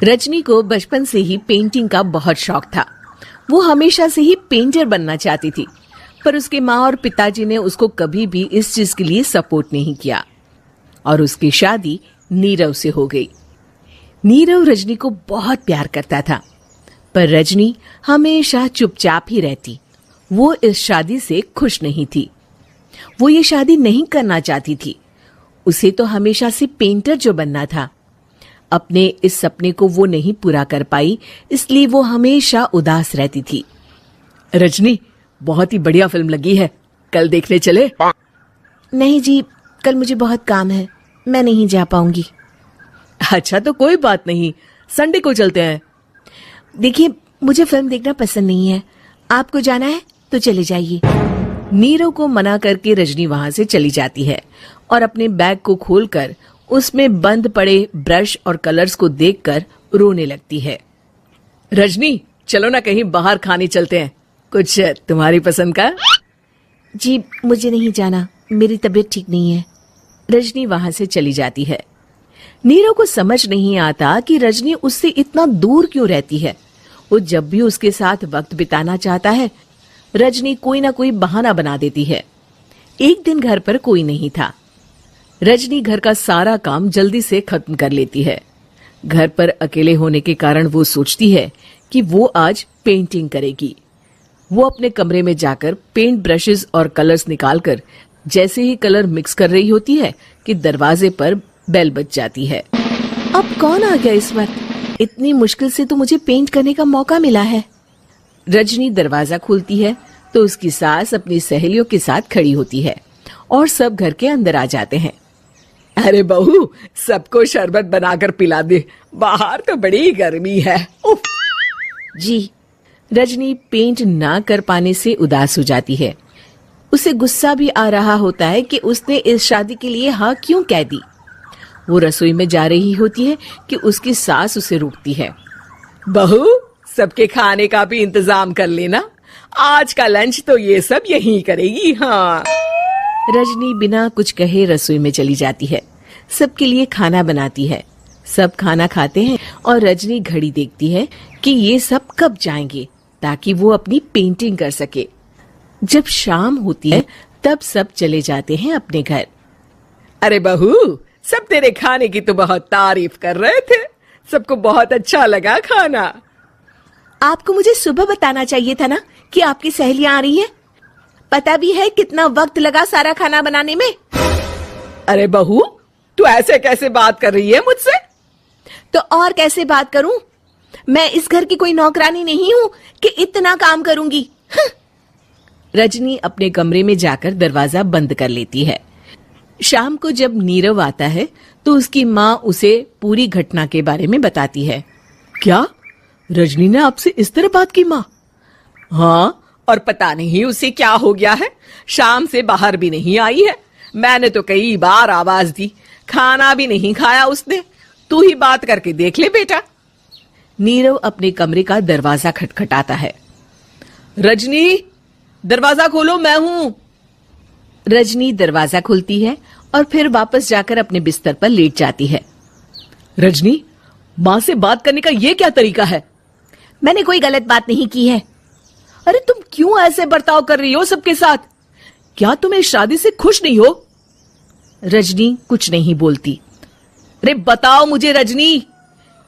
रजनी को बचपन से ही पेंटिंग का बहुत शौक था। वो हमेशा से ही पेंटर बनना चाहती थी, पर उसके माँ और पिताजी ने उसको कभी भी इस चीज के लिए सपोर्ट नहीं किया और उसकी शादी नीरव से हो गई। नीरव रजनी को बहुत प्यार करता था, पर रजनी हमेशा चुपचाप ही रहती। वो इस शादी से खुश नहीं थी। वो ये शादी नहीं करना चाहती थी। उसे तो हमेशा से पेंटर जो बनना था। अपने इस सपने को वो नहीं पूरा कर पाई, इसलिए वो हमेशा उदास रहती थी। रजनी, बहुत ही बढ़िया फिल्म लगी है, कल देखने चले? नहीं जी, कल मुझे बहुत काम है, मैं नहीं जा पाऊंगी। अच्छा तो कोई बात नहीं, संडे को चलते हैं। देखिए, मुझे फिल्म देखना पसंद नहीं है। आपको जाना है तो चले जाइए। नीरव को मना करके रजनी वहां से चली जाती है और अपने बैग को खोलकर उसमें बंद पड़े ब्रश और कलर्स को देखकर रोने लगती है। रजनी, चलो ना कहीं बाहर खाने चलते हैं, कुछ तुम्हारी पसंद का। जी, मुझे नहीं जाना, मेरी तबीयत ठीक नहीं है। रजनी वहां से चली जाती है। नीरव को समझ नहीं आता कि रजनी उससे इतना दूर क्यों रहती है। वो जब भी उसके साथ वक्त बिताना चाहता है, रजनी कोई ना कोई बहाना बना देती है। एक दिन घर पर कोई नहीं था। रजनी घर का सारा काम जल्दी से खत्म कर लेती है। घर पर अकेले होने के कारण वो सोचती है कि वो आज पेंटिंग करेगी। वो अपने कमरे में जाकर पेंट ब्रशेस और कलर्स निकालकर जैसे ही कलर मिक्स कर रही होती है कि दरवाजे पर बेल बज जाती है। अब कौन आ गया इस वक्त? इतनी मुश्किल से तो मुझे पेंट करने का मौका मिला है। रजनी दरवाजा खोलती है तो उसकी सास अपनी सहेलियों के साथ खड़ी होती है और सब घर के अंदर आ जाते हैं। अरे बहू, सबको शरबत बनाकर पिला दे, बाहर तो बड़ी गर्मी है। उफ। जी। रजनी पेंट ना कर पाने से उदास हो जाती है। उसे गुस्सा भी आ रहा होता है कि उसने इस शादी के लिए हाँ क्यों कह दी। वो रसोई में जा रही होती है कि उसकी सास उसे रोकती है। बहू, सबके खाने का भी इंतजाम कर लेना, आज का लंच तो ये सब यही करेगी। हाँ। रजनी बिना कुछ कहे रसोई में चली जाती है। सबके लिए खाना बनाती है। सब खाना खाते हैं और रजनी घड़ी देखती है कि ये सब कब जाएंगे ताकि वो अपनी पेंटिंग कर सके। जब शाम होती है तब सब चले जाते हैं अपने घर। अरे बहू, सब तेरे खाने की तो बहुत तारीफ कर रहे थे, सबको बहुत अच्छा लगा खाना। आपको मुझे सुबह बताना चाहिए था ना कि आपकी सहेलियां आ रही हैं। पता भी है कितना वक्त लगा सारा खाना बनाने में। अरे बहू, तू ऐसे कैसे बात कर रही है मुझसे? तो और कैसे बात करूं? मैं इस घर की कोई नौकरानी नहीं हूं कि इतना काम करूंगी। रजनी अपने कमरे में जाकर दरवाजा बंद कर लेती है। शाम को जब नीरव आता है तो उसकी माँ उसे पूरी घटना के बारे में बताती है। क्या रजनी ने आपसे इस तरह बात की माँ? हाँ, और पता नहीं उसे क्या हो गया है, शाम से बाहर भी नहीं आई है। मैंने तो कई बार आवाज दी, खाना भी नहीं खाया उसने। तू ही बात करके देख ले बेटा। नीरव अपने कमरे का दरवाजा खटखटाता है। रजनी, दरवाजा खोलो, मैं हूं। रजनी दरवाजा खोलती है और फिर वापस जाकर अपने बिस्तर पर लेट जाती है। रजनी, माँ से बात करने का ये क्या तरीका है? मैंने कोई गलत बात नहीं की है। अरे तुम क्यों ऐसे बर्ताव कर रही हो सबके साथ? क्या तुम इस शादी से खुश नहीं हो? रजनी कुछ नहीं बोलती। अरे बताओ मुझे रजनी,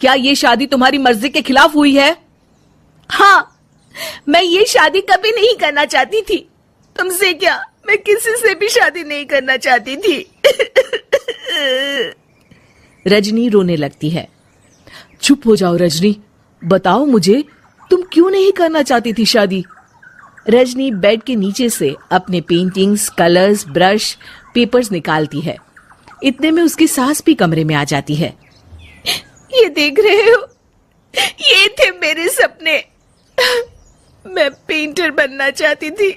क्या ये शादी तुम्हारी मर्जी के खिलाफ हुई है? हाँ, मैं ये शादी कभी नहीं करना चाहती थी। तुमसे क्या, मैं किसी से भी शादी नहीं करना चाहती थी। रजनी रोने लगती है। चुप हो जाओ रजनी, बताओ मुझे, तुम क्यों नहीं करना चाहती थी शादी? रजनी बेड के नीचे से अपने पेंटिंग्स, कलर्स, ब्रश, पेपर्स निकालती है। इतने में उसकी सास भी कमरे में आ जाती है। ये देख रहे हो, ये थे मेरे सपने। मैं पेंटर बनना चाहती थी,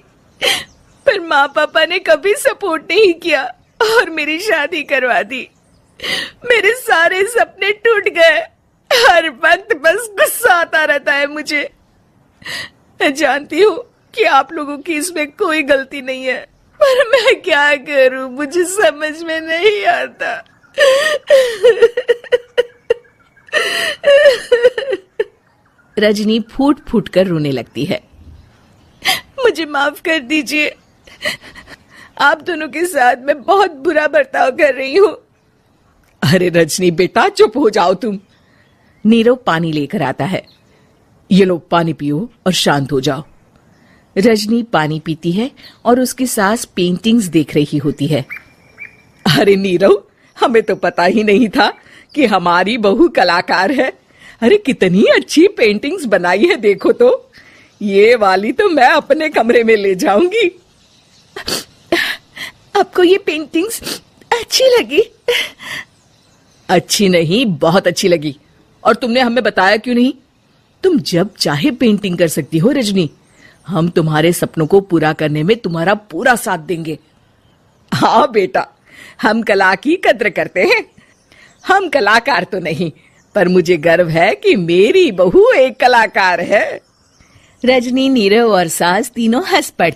पर माँ पापा ने कभी सपोर्ट नहीं किया और मेरी शादी करवा दी। मेरे सारे सपने टूट गए। हर वक्त बस गुस्सा आता रहता है मुझे। मैं जानती हूँ कि आप लोगों की इसमें कोई गलती नहीं है, पर मैं क्या करूं, मुझे समझ में नहीं आता। रजनी फूट फूट कर रोने लगती है। मुझे माफ कर दीजिए, आप दोनों के साथ मैं बहुत बुरा बर्ताव कर रही हूं। अरे रजनी बेटा, चुप हो जाओ तुम। नीरव पानी लेकर आता है। ये लो पानी पियो और शांत हो जाओ। रजनी पानी पीती है और उसकी सास पेंटिंग्स देख रही होती है। अरे नीरव, हमें तो पता ही नहीं था कि हमारी बहू कलाकार है। अरे कितनी अच्छी पेंटिंग्स बनाई है, देखो तो। ये वाली तो मैं अपने कमरे में ले जाऊंगी। आपको ये पेंटिंग्स अच्छी लगी? अच्छी नहीं, बहुत अच्छी लगी। और तुमने हमें बताया क्यों नहीं? तुम जब चाहे पेंटिंग कर सकती हो रजनी। हम तुम्हारे सपनों को पूरा करने में तुम्हारा पूरा साथ देंगे। हाँ बेटा, हम कला की कद्र करते हैं। हम कलाकार तो नहीं, पर मुझे गर्व है कि मेरी बहू एक कलाकार है। रजनी, नीरव और सास तीनों हंस पड़ते